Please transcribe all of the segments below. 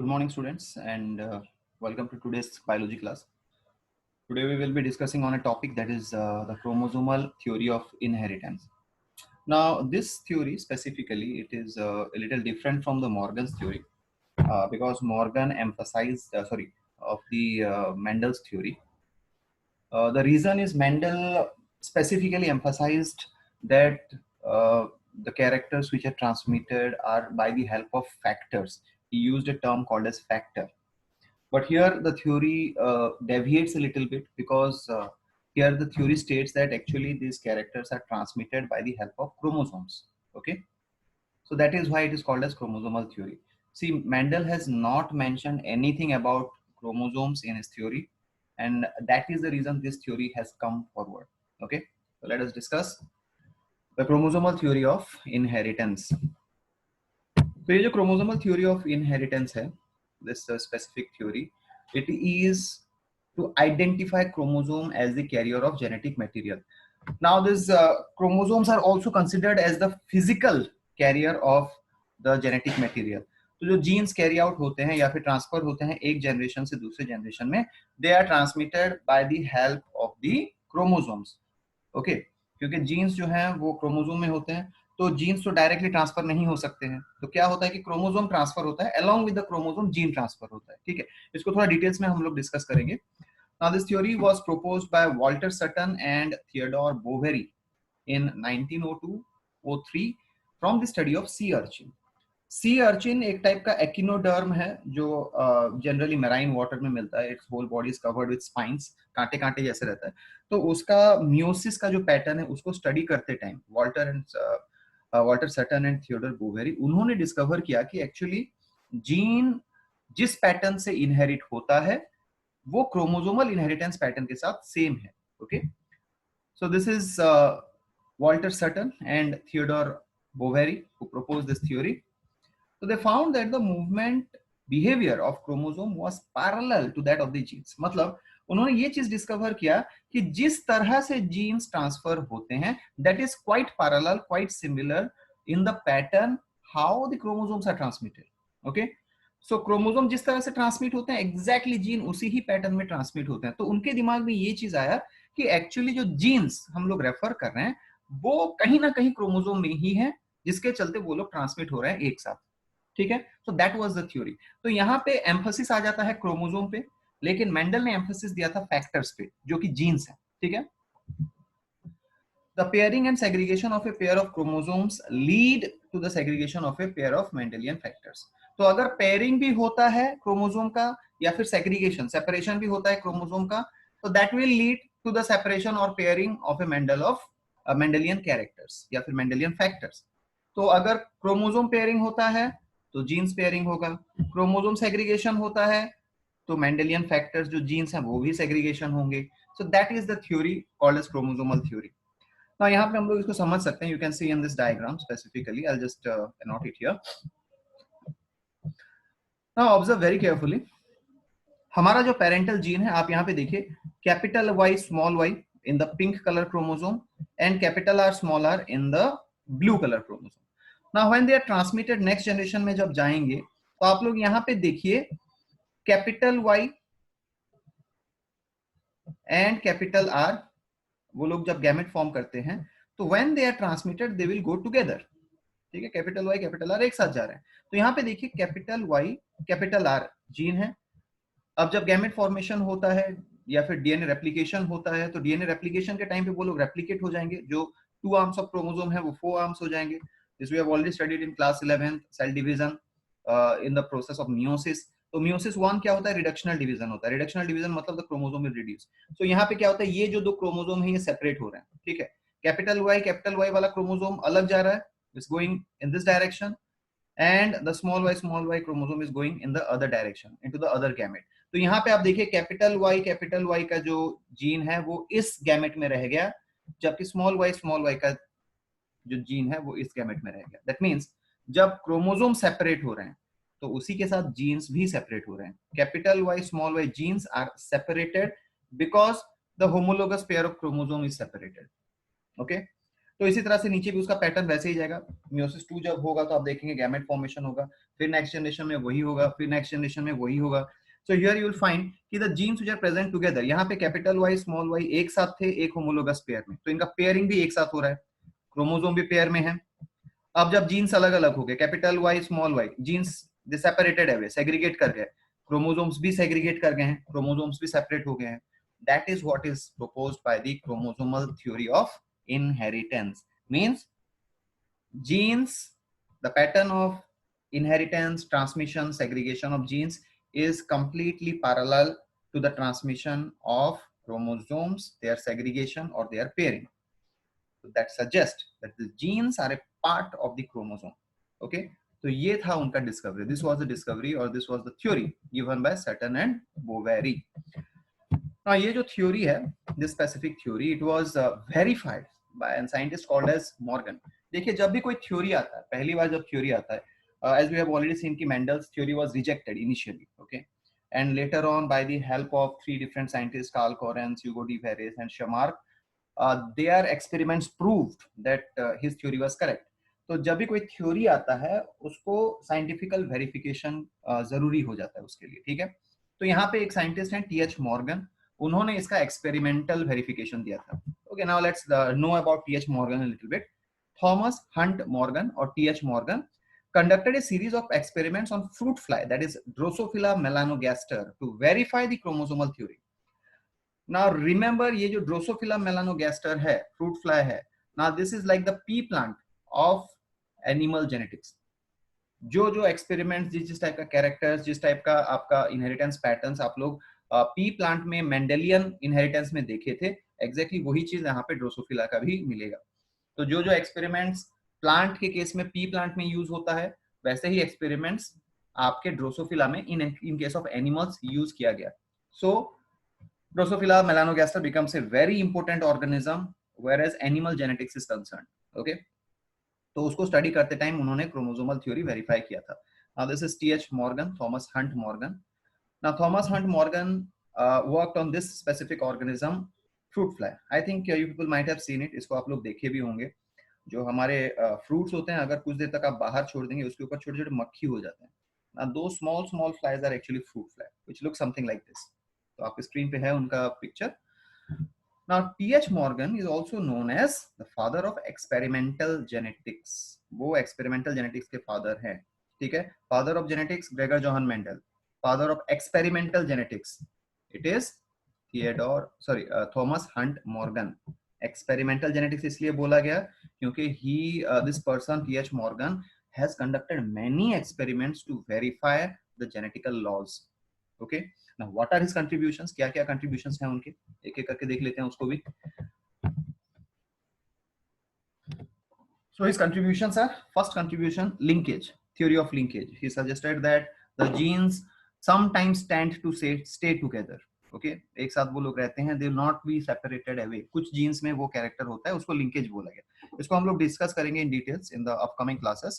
Good morning, students, and welcome to today's biology class. Today, we will be discussing on a topic that is the chromosomal theory of inheritance. Now, this theory specifically, it is a little different from the Morgan's theory because Morgan emphasized, of the Mendel's theory. The reason is Mendel specifically emphasized that the characters which are transmitted are by the help of factors. He used a term called as factor. But here the theory deviates a little bit because here the theory states that actually these characters are transmitted by the help of chromosomes. Okay, so that is why it is called as chromosomal theory. See, Mendel has not mentioned anything about chromosomes in his theory, and that is the reason this theory has come forward. Okay, so let us discuss the chromosomal theory of inheritance. तो ये जो chromosomal theory of inheritance है, this specific theory, it is to identify chromosome as the carrier of genetic material. Now these chromosomes are also considered as the physical carrier of the genetic material. तो जो genes carry out होते हैं या फिर transfer होते हैं एक generation से दूसरे generation में, they are transmitted by the help of the chromosomes. Okay, क्योंकि genes जो हैं वो chromosome में होते हैं, तो जीन्स तो डायरेक्टली ट्रांसफर नहीं हो सकते हैं, तो क्या होता है कि क्रोमोसोम ट्रांसफर होता है, along with the chromosome gene transfer होता है. ठीक है, इसको थोड़ा डिटेल्स में हम लोग डिस्कस करेंगे. Now this theory was proposed by Walter Sutton and Theodore Boveri in 1902-03 from the study of sea urchin. Sea urchin एक टाइप का एकिनोडर्म है जो जनरली मैराइन वाटर में मिलता है. Its whole body is covered with spines, कांटे कांटे जैसे रहता है. तो उसका मियोसिस का जो पैटर्न है उसको स्टडी करते time Walter Sutton and Theodor Boveri उन्होंने डिस्कवर किया कि एक्चुअली जीन जिस पैटर्न से इनहेरिट होता है वो क्रोमोसोमल इनहेरिटेंस पैटर्न के साथ सेम है. Okay, so this is Walter Sutton and Theodor Boveri who proposed this theory. So they found that the movement behavior of chromosome was parallel to that of the genes. मतलब उन्होंने ये चीज discover किया कि जिस तरह से जीन्स ट्रांसफर होते हैं that is quite parallel, quite similar in the pattern how the chromosomes are transmitted. Okay, so chromosome जिस तरह से ट्रांसमिट होते हैं एग्जैक्टली जीन उसी ही पैटर्न में ट्रांसमिट होते हैं. तो उनके दिमाग में ये चीज आया कि एक्चुअली जो जीन्स हम लोग रेफर कर रहे हैं वो कहीं ना कहीं क्रोमोसोम में ही है, जिसके चलते वो लोग ट्रांसमिट हो रहे हैं एक साथ. ठीक है, so that was the theory. तो यहाँ पे एम्फोसिस आ जाता है क्रोमोसोम पे, लेकिन मेंडल ने एम्फोसिस दिया था फैक्टर्स पे जो कि जीन्स है. ठीक है, the pairing and segregation of a pair of chromosomes lead to the segregation of a pair of Mendelian factors. तो अगर पेयरिंग भी होता है क्रोमोसोम का या फिर सेग्रीगेशन सेपरेशन भी होता है क्रोमोसोम का, तो that will lead to the separation और pairing of a Mendelian characters या फिर मेंडेलियन फैक्टर्स. तो अगर क्रोमोसोम पेयरिंग होता है तो जीन्स पेयरिंग होगा, क्रोमोसोम सेग्रीगेशन होता है तो मेंडेलियन फैक्टर्स जो जीन्स हैं वो भी सेग्रीगेशन होंगे. So that is the theory called as chromosomal theory. Now यहाँ पे हम लोग इसको समझ सकते हैं. You can see in this diagram specifically, I will just note it here. Now observe very carefully. हमारा जो पेरेंटल जीन है आप यहाँ पे देखिए, capital Y small y in the pink colour chromosome and capital R small r in the blue colour chromosome. Now when they are transmitted next generation में जब जाएंगे तो आप लोग यहाँ पे देखिए capital Y and capital R वो लोग जब गैमेट फॉर्म करते हैं तो when they are transmitted they will go together. ठीक है, कैपिटल Y कैपिटल R एक साथ जा रहे हैं. तो यहाँ पे देखिए capital Y capital R gene है. अब जब गैमेट फॉर्मेशन होता है या फिर डीएनए रेप्लिकेशन होता है तो डीएनए रेप्लिकेशन के टाइम पे वो लोग रेप्लिकेट हो जाएंगे. जो 2 आर्म्स ऑफ क्रोमोसोम है वो 4 आर्म्स हो जाएंगे. This we have already studied in class 11th, cell division in the process of meiosis. तो meiosis 1 क्या होता है? रिडक्शनल डिवीजन होता है. रिडक्शनल डिवीजन मतलब द क्रोमोसोम विल रिड्यूस. सो यहाँ पे क्या होता है, ये जो दो क्रोमोसोम है ये सेपरेट हो रहे हैं. ठीक है, कैपिटल Y वाला क्रोमोसोम अलग जा रहा है, it's going in this direction, and the small y chromosome is going in the other direction into the other gamete. तो यहाँ पे आप देखिए कैपिटल Y का जो जीन है वो इस गैमेट में रह गया, जबकि स्मॉल y का जो जीन है वो इस गैमेट में रह गया. दैट मींस जब क्रोमोसोम सेपरेट हो रहे हैं तो उसी के साथ जीन्स भी सेपरेट हो रहे हैं. Capital Y small y genes are separated because the homologous pair of chromosome is separated. Okay, तो इसी तरह से नीचे भी उसका पैटर्न वैसे ही जाएगा. मियोसिस 2 जब होगा तो आप देखेंगे गैमेट फॉर्मेशन होगा. फिर नेक्स्ट जनरेशन में वही होगा, फिर नेक्स्ट जनरेशन में वही होगा. So here you will find कि the genes which are present together, यहाँ पे कैपिटल वाई स्मॉल वाई एक साथ थे एक होमोलोगस पेयर में, तो इनका पेयरिंग भी एक साथ हो रहा है, क्रोमोसोम भी पेयर में है. अब जब जीन्स अलग अलग हो गए, capital Y small y, genes they separated है, सेग्रीगेट कर गए, क्रोमोसोम्स भी सेग्रीगेट कर गए हैं, क्रोमोसोम्स भी सेपरेट हो गए हैं. That is what is proposed by the chromosomal theory of inheritance. Means genes, the pattern of inheritance, transmission, segregation of genes is completely parallel to the transmission of chromosomes, their segregation or their pairing. So that suggests that the genes are a part of the chromosome. Okay, तो ये था उनका discovery. This was the discovery or this was the theory given by Sutton and Boveri. Now ये जो theory है, this specific theory, it was verified by a scientist called as Morgan. देखिए जब भी कोई थ्योरी आता है, पहली बार जब थ्योरी आता है, as we have already seen कि Mendel's theory was rejected initially, okay, and later on by the help of three different scientists, Carl Correns, Hugo de Verres and Shamark, their experiments proved that his theory was correct. तो जब भी कोई theory आता है उसको scientifical verification जरूरी हो जाता है उसके लिए, ठीक है. तो यहाँ पे एक साइंटिस्ट हैं टी.एच. मॉर्गन, उन्होंने इसका एक्सपेरिमेंटल वेरिफिकेशन दिया था. Okay, now let's know about TH. Morgan a little bit. Thomas Hunt Morgan or T.H. Morgan conducted a series of experiments on fruit fly, that is Drosophila melanogaster, to verify the chromosomal theory. Now remember ये जो Drosophila melanogaster है, fruit fly है, now this is like the pea plant of animal genetics. जो जो experiments, जिस type का characters, जिस type का आपका इनहेरिटेंस पैटर्न्स आप लोग पी प्लांट में मेंडेलियन इनहेरिटेंस में देखे थे, एग्जैक्टली वही चीज यहाँ पे ड्रोसोफिला का भी मिलेगा. तो जो जो एक्सपेरिमेंट्स प्लांट के केस में पी प्लांट में यूज होता है, वैसे ही एक्सपेरिमेंट्स आपके ड्रोसोफिला में in case of animals use किया गया. So drosophila melanogaster becomes a very important organism whereas animal genetics is concern. Okay, तो उसको स्टडी करते टाइम उन्होंने क्रोमोसोमल थ्योरी वेरीफाई किया था. Now this is TH. Morgan, Thomas Hunt Morgan. Now Thomas Hunt Morgan worked on this specific organism fruit fly. I think you people might have seen it, इसको आप लोग देखे भी होंगे. जो हमारे फ्रूट्स होते हैं, अगर कुछ देर तक आप बाहर छोड़ देंगे उसके ऊपर छोटे छोटे मक्खी हो जाते हैं. Now those small flies are actually fruit fly, which looks something like this. तो आपके स्क्रीन पे है उनका picture. Now T.H. Morgan is also known as the father of experimental genetics. वो experimental genetics के father हैं, ठीक है. Father of genetics Gregor Johann Mendel. Father of experimental genetics, it is Thomas Hunt Morgan. Experimental genetics इसलिए बोला गया क्योंकि this person T.H. Morgan has conducted many experiments to verify the genetical laws. Okay, now what are his contributions? क्या क्या contributions हैं उनके, एक एक करके देख लेते हैं उसको भी. So his contributions are, first contribution, linkage, theory of linkage. He suggested that the genes sometimes tend to stay together. Okay, एक साथ वो लोग रहते हैं, they will not be separated away. कुछ जीन्स में वो कैरेक्टर होता है, उसको लिंकेज बोला गया. इसको हम लोग डिस्कस करेंगे in details in the upcoming classes.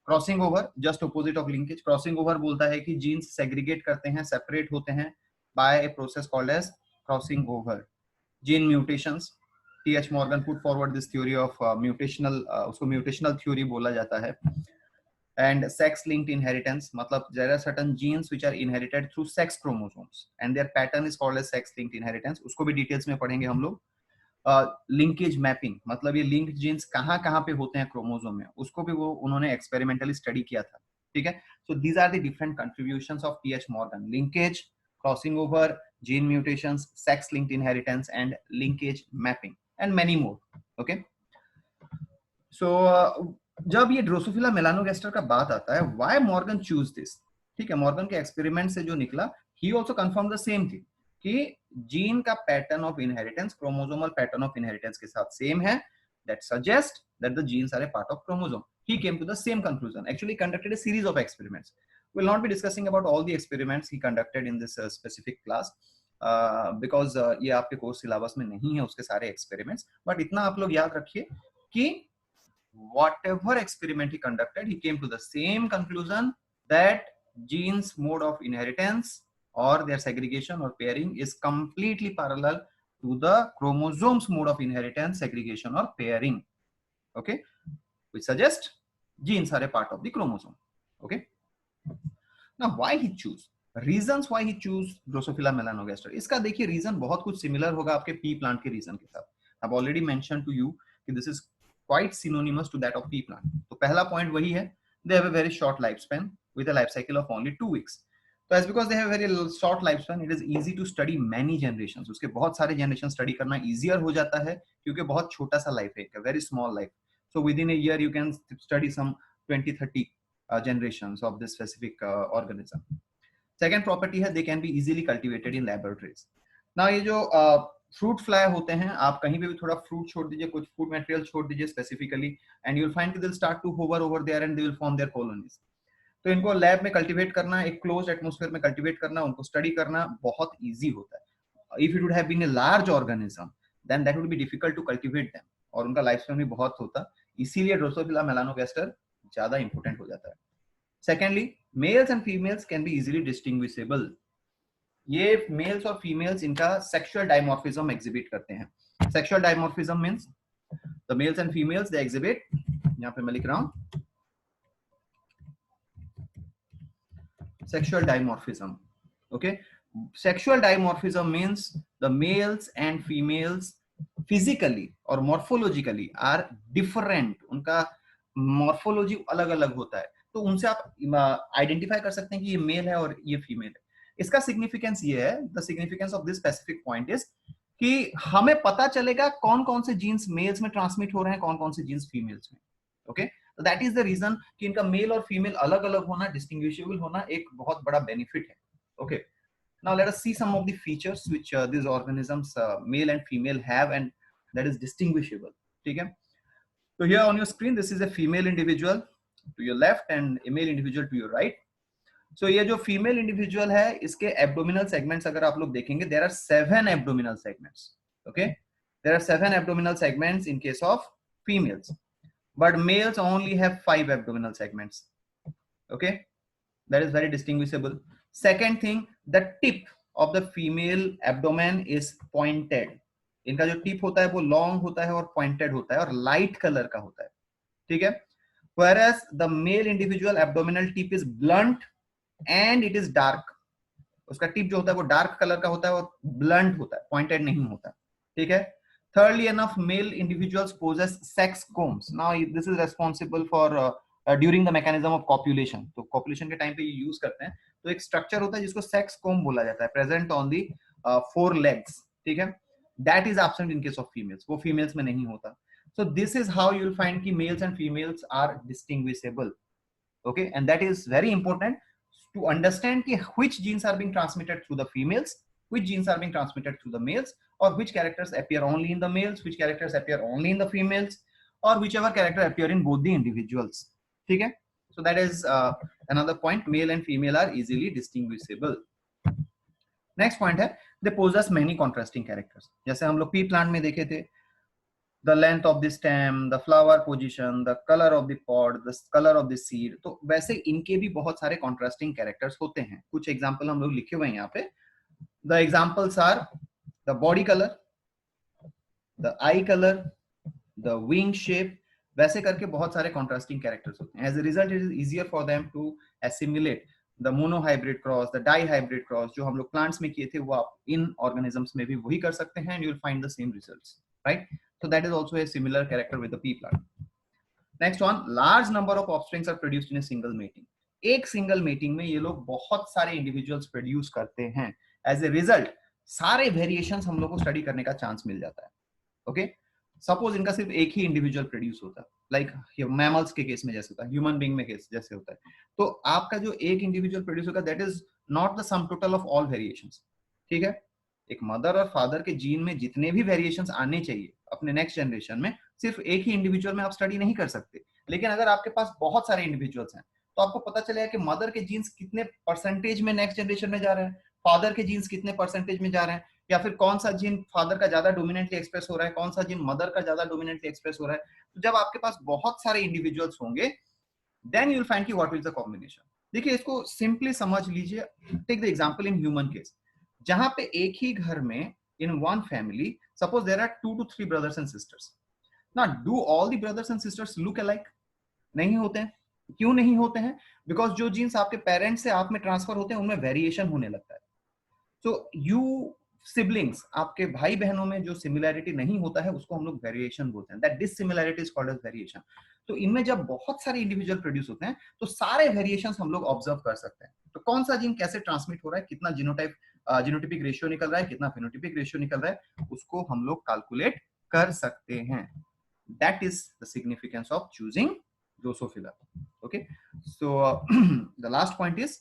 Crossing over, just opposite of linkage. Crossing over बोलता है कि जीन्स सेग्रीगेट करते हैं, सेपरेट होते हैं by a process called as crossing over. Gene mutations, T H. Morgan put forward this theory of mutational, उसको mutational theory बोला जाता है. And sex linked inheritance, मतलब there are certain genes which are inherited through sex chromosomes and their pattern is called as sex linked inheritance. उसको भी details में पढ़ेंगे हम लोग. लिंकेज मैपिंग, मतलब ये लिंक्ड जीन्स कहाँ कहाँ पे होते हैं क्रोमोसोम में, उसको भी वो उन्होंने एक्सपेरिमेंटली स्टडी किया था, ठीक है. So these are the different contributions of T H. Morgan. Linkage, crossing over, gene mutations, sex linked inheritance and linkage mapping and many more. Okay, so जब ये ड्रोसोफिला मेलानोगास्टर का बात आता है, व्हाई मॉर्गन चूज दिस, ठीक है. Morgan के experiment से जो निकला, he also confirm the same thing कि जीन का pattern of inheritance chromosomal pattern of inheritance के साथ सेम है. That suggest that the genes are a part of chromosome. He came to the same conclusion. Actually conducted a series of experiments. We will not be discussing about all the experiments he conducted in this specific class because ये आपके course syllabus में नहीं है उसके सारे experiments. But इतना आप लोग याद रखिए कि whatever experiment he conducted, he came to the same conclusion that genes mode of inheritance or their segregation or pairing is completely parallel to the chromosomes mode of inheritance, segregation or pairing. Okay, which suggests genes are a part of the chromosome. Okay, ना why he choose, reasons why he choose Drosophila melanogaster, इसका देखिए reason बहुत कुछ similar होगा आपके P plant के region के साथ. I already mention to you कि this is quite synonymous to that of pea plant. तो पहला पॉइंट वही है, they have a very short life span with a life cycle of only 2 weeks. तो as because they have very short life span, it is easy to study many generations. उसके बहुत सारे generation study करना easier हो जाता है क्योंकि बहुत छोटा सा लाइफ है, very small life. So within a year you can study some 20-30 generations of this specific organism. Second property है, they can be easily cultivated in laboratories. Now ये जो fruit fly होते हैं, आप कहीं पे भी थोड़ा fruit छोड़ दीजिए, कुछ food material छोड़ दीजिए specifically, and you'll find that they'll start to hover over there and they will form their colonies. तो इनको लैब में कल्टीवेट करना, एक क्लोज्ड एटमॉस्फेयर में कल्टीवेट करना, उनको स्टडी करना बहुत इजी होता है. If it would have been a large organism then that would be difficult to cultivate them, और उनका लाइफ स्पैन भी बहुत होता, इसीलिए ड्रोसोफिला मेलानोगास्टर ज्यादा इंपोर्टेंट हो जाता है. Secondly, males and females can be easily distinguishable. ये मेल्स और फीमेल्स इनका सेक्सुअल डायमॉर्फिज्म एग्जिबिट करते हैं. Sexual dimorphism means the mails and females they exhibit, यहां पे मैं लिख रहा हूं sexual dimorphism. Okay, sexual dimorphism means the males and females physically or morphologically are different. उनका मॉर्फोलॉजी अलग अलग होता है, तो उनसे आप आइडेंटिफाई कर सकते हैं कि ये मेल है और ये फीमेल है. इसका सिग्निफिकेंस ये है, the significance of this specific point is कि हमें पता चलेगा कौन कौन से जीन्स मेल्स में ट्रांसमिट हो रहे हैं, कौन कौन से जीन्स फीमेल्स में. ओके, तो दैट इज द रीजन कि इनका मेल और फीमेल अलग अलग होना, डिस्टिंग्विशेबल होना एक बहुत बड़ा बेनिफिट है. Okay, now let us see some of the features which these organisms male and female have and that is distinguishable. ठीक है, so here on your screen this is a female individual to your left and a male individual to your right. So ये जो female individual है, इसके abdominal segments अगर आप लोग देखेंगे, there are 7 abdominal segments. Okay, there are 7 abdominal segments in case of females, but males only have 5 abdominal segments. Okay, that is very distinguishable. Second thing, the tip of the female abdomen is pointed. इनका जो tip होता है वो long होता है और pointed होता है और लाइट कलर का होता है. ठीक है, whereas the male individual abdominal tip is blunt and it is dark. उसका टिप जो होता है वो डार्क कलर का होता है और ब्लंट होता है, पॉइंटेड नहीं होता. ठीक है. Thirdly, enough male individuals possess sex combs. Now this is responsible for during the mechanism of copulation. तो copulation के टाइम पे ये यूज करते हैं. तो एक स्ट्रक्चर होता है जिसको सेक्स कोम बोला जाता है, प्रेजेंट ऑन दी 4 legs. ठीक है, that is absent in case of females, वो फीमेल्स में नहीं होता. So this is how you will find कि males and females are distinguishable. Okay, and that is very important to understand कि which genes are being transmitted through the females, which genes are being transmitted through the males, or which characters appear only in the males, which characters appear only in the females, or whichever character appear in both the individuals. ठीक है, so that is another point, male and female are easily distinguishable. Next point है, they possess many contrasting characters. जैसे हम लोग P plant में देखे थे, the length of the stem, the flower position, the color of the pod, the color of the seed. तो वैसे इनके भी बहुत सारे contrasting characters होते हैं. कुछ एग्जाम्पल हम लोग लिखे हुए हैं यहाँ पे. The examples are the body color, the eye color, the wing shape. वैसे करके बहुत सारे contrasting characters होते हैं. As a result, it is easier for them to assimilate the monohybrid cross, the dihybrid cross. जो हम लोग plants में किए थे वो आप इन organisms में भी वही कर सकते हैं, and you will find the same results, right? So that is also a similar character with the pea plant. Next one, large number of offsprings are produced in a single mating. एक single mating में ये लोग बहुत सारे individuals produce करते हैं. As a result, सारे variations हम लोग को study करने का chance मिल जाता है. Okay? Suppose इनका सिर्फ एक ही individual produce होता है, like mammals के केस में जैसे होता है, human being में केस जैसे होता है, तो आपका जो एक individual produce होगा, that is not the sum total of all variations. ठीक है? एक मदर और फादर के जीन में जितने भी वेरिएशंस आने चाहिए अपने नेक्स्ट जनरेशन में, सिर्फ एक ही इंडिविजुअल में आप स्टडी नहीं कर सकते. लेकिन अगर आपके पास बहुत सारे इंडिविजुअल्स हैं तो आपको पता चलेगा कि मदर के जीन्स कितने परसेंटेज में नेक्स्ट जनरेशन में जा रहे हैं, फादर के जीन्स कितने परसेंटेज में जा रहे हैं, या फिर कौन सा जीन फादर का ज्यादा डोमिनेंटली एक्सप्रेस हो रहा है, कौन सा जीन मदर का ज्यादा डोमिनेंटली एक्सप्रेस हो रहा है. तो जब आपके पास बहुत सारे इंडिविजुअल्स होंगे, देन यू विल फाइंड कि व्हाट इज द कॉम्बिनेशन. देखिए, इसको सिंपली समझ लीजिए. Take the example in human case, जहां पे एक ही घर में in one family, suppose there are 2 to 3 brothers and sisters. Now, do all the brothers and sisters look alike? नहीं होते हैं. क्यों नहीं होते हैं? बिकॉज जो जीन्स आपके पेरेंट्स से आप में ट्रांसफर होते हैं उनमें वेरिएशन होने लगता है। तो यू सिबलिंग्स, आपके भाई बहनों में जो सिमिलैरिटी नहीं होता है उसको हम लोग वेरिएशन बोलते हैं, that dissimilarity is called as variation. तो इनमें जब बहुत सारे इंडिविजुअल प्रोड्यूस होते हैं तो सारे वेरिएशंस हम लोग ऑब्जर्व कर सकते हैं। तो कौन सा जीन कैसे ट्रांसमिट हो रहा है, कितना जीनोटाइप जीनोटिपिक रेशियो निकल रहा है, कितना फेनोटिपिक रेशियो निकल रहा है, उसको हम लोग कैलकुलेट कर सकते हैं। That is the significance of choosing Drosophila. Okay, so the last point is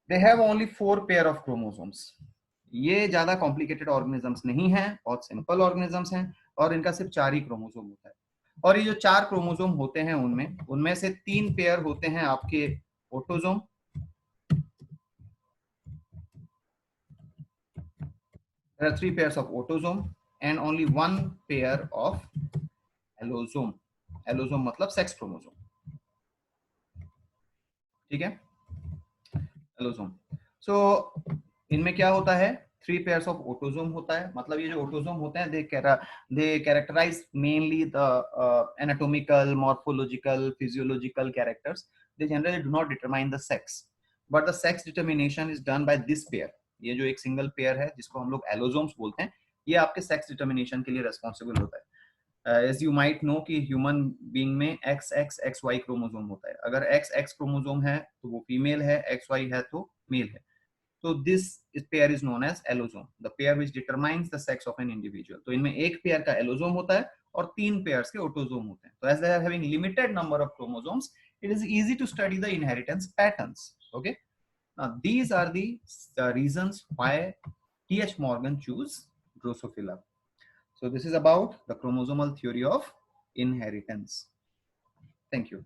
they have only 4 pair of chromosomes. ये ज्यादा कॉम्प्लिकेटेड ऑर्गेनिजम्स नहीं है, बहुत सिंपल ऑर्गेनिजम्स हैं, और इनका सिर्फ 4 ही क्रोमोसोम होता है। और ये जो 4 क्रोमोसोम होते हैं उनमें उनमें से 3 पेयर होते हैं आपके autosome, 3 pairs of autosome and only 1 pair of allosome. Allosome मतलब सेक्स क्रोमोसोम, ठीक है, एलोसोम। सो इनमें क्या होता है, 3 pairs of ऑटोसोम होता है। मतलब ये जो ऑटोसोम होते हैं they characterize mainly the anatomical, morphological, physiological characters. They generally do not determine the sex, but the sex determination is done by this pair. ये जो एक सिंगल पेयर है जिसको हम लोग एलोसोम्स बोलते हैं, ये आपके सेक्स डिटर्मिनेशन के लिए रेस्पॉन्सिबल होता है। एज यू माइट नो कि ह्यूमन बीइंग में XXXY क्रोमोसोम होता है। अगर XX क्रोमोसोम है तो वो फीमेल है, XY है तो मेल है। तो this pair is known as allosome, the pair which determines the sex of an individual. तो इनमें एक पेयर का एलोसोम होता है और 3 पेयर्स के ऑटोसोम होते हैं। तो as they are having limited number of chromosomes, it is easy to study the inheritance patterns. Okay, now these are the reasons why T.H. Morgan chose Drosophila. So this is about the chromosomal theory of inheritance. Thank you.